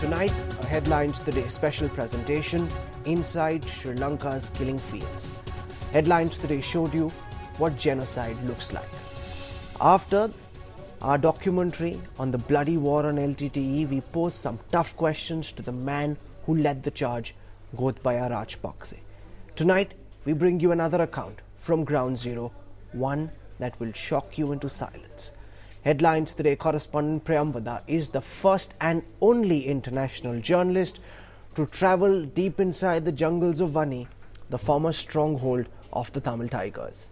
Tonight, a Headlines Today special presentation inside Sri Lanka's killing fields. Headlines Today showed you what genocide looks like. After our documentary on the bloody war on LTTE, we posed some tough questions to the man who led the charge, Godbaya Rajpakse. Tonight, we bring you another account from Ground Zero, one that will shock you into silence. Headlines Today correspondent Priyamvada is the first and only international journalist to travel deep inside the jungles of Vanni, the former stronghold of the Tamil Tigers.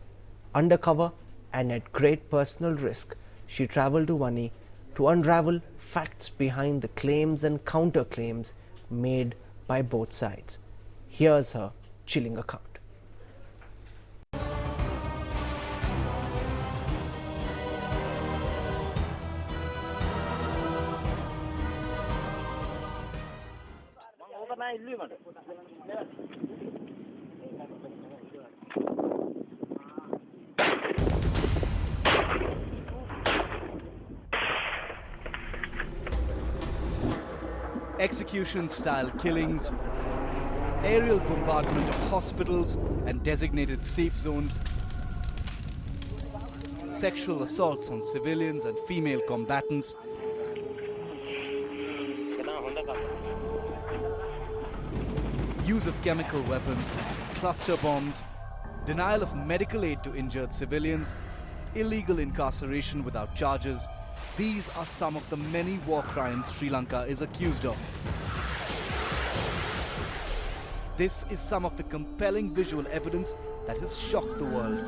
Undercover and at great personal risk, she travelled to Vanni to unravel facts behind the claims and counterclaims made by both sides. Here's her chilling account. Execution-style killings, aerial bombardment of hospitals and designated safe zones, sexual assaults on civilians and female combatants, use of chemical weapons, cluster bombs, denial of medical aid to injured civilians, illegal incarceration without charges. These are some of the many war crimes Sri Lanka is accused of. This is some of the compelling visual evidence that has shocked the world.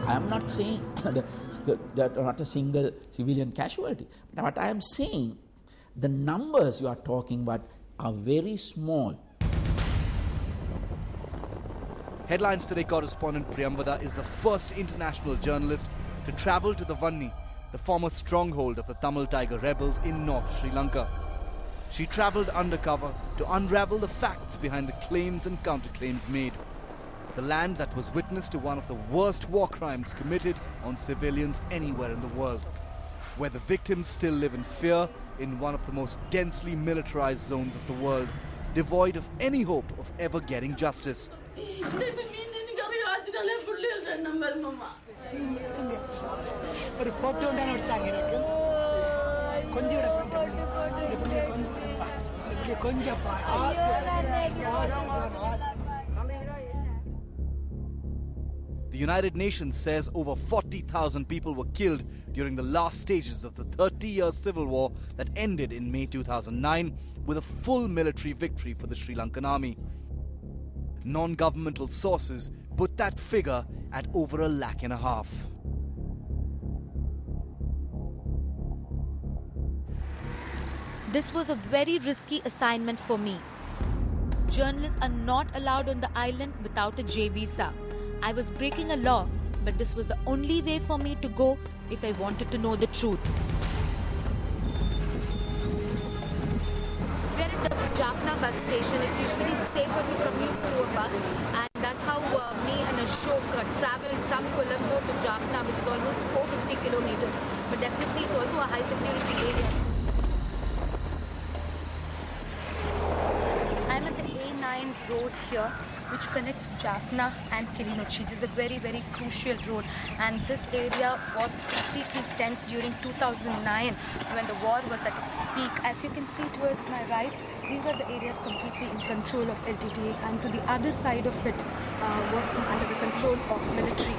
I am not saying that not a single civilian casualty, but what I am saying, the numbers you are talking about are very small. Headlines Today correspondent Priyamvada is the first international journalist to travel to the Vanni, the former stronghold of the Tamil Tiger rebels in North Sri Lanka. She travelled undercover to unravel the facts behind the claims and counterclaims made. The land that was witness to one of the worst war crimes committed on civilians anywhere in the world, where the victims still live in fear in one of the most densely militarized zones of the world, devoid of any hope of ever getting justice. The United Nations says over 40,000 people were killed during the last stages of the 30-year civil war that ended in May 2009 with a full military victory for the Sri Lankan army. Non-governmental sources put that figure at over 1.5 lakh. This was a very risky assignment for me. Journalists are not allowed on the island without a J visa. I was breaking a law, but this was the only way for me to go if I wanted to know the truth. We're at the Jaffna bus station. It's usually safer to commute through a bus, and that's how me and Ashok traveled from Colombo to Jaffna, which is almost 450 kilometers. But definitely it's also a high security area. I'm at the A9 road here, which connects Jaffna and Kilinochchi. This is a very, very crucial road, and this area was completely tense during 2009 when the war was at its peak. As you can see towards my right, these are the areas completely in control of LTTE, and to the other side of it was under the control of military.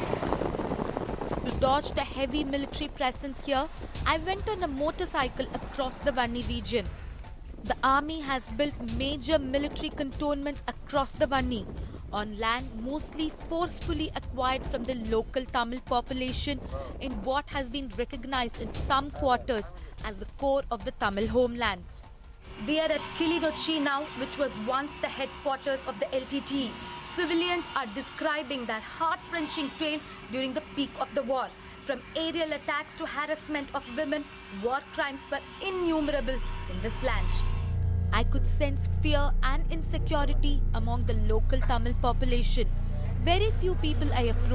To dodge the heavy military presence here, I went on a motorcycle across the Vanni region. The army has built major military cantonments across the Vanni on land mostly forcefully acquired from the local Tamil population in what has been recognized in some quarters as the core of the Tamil homeland. We are at Kilinochchi now, which was once the headquarters of the LTTE. Civilians are describing their heart-wrenching tales during the peak of the war. From aerial attacks to harassment of women, war crimes were innumerable in this land. I could sense fear and insecurity among the local Tamil population. Very few people I approached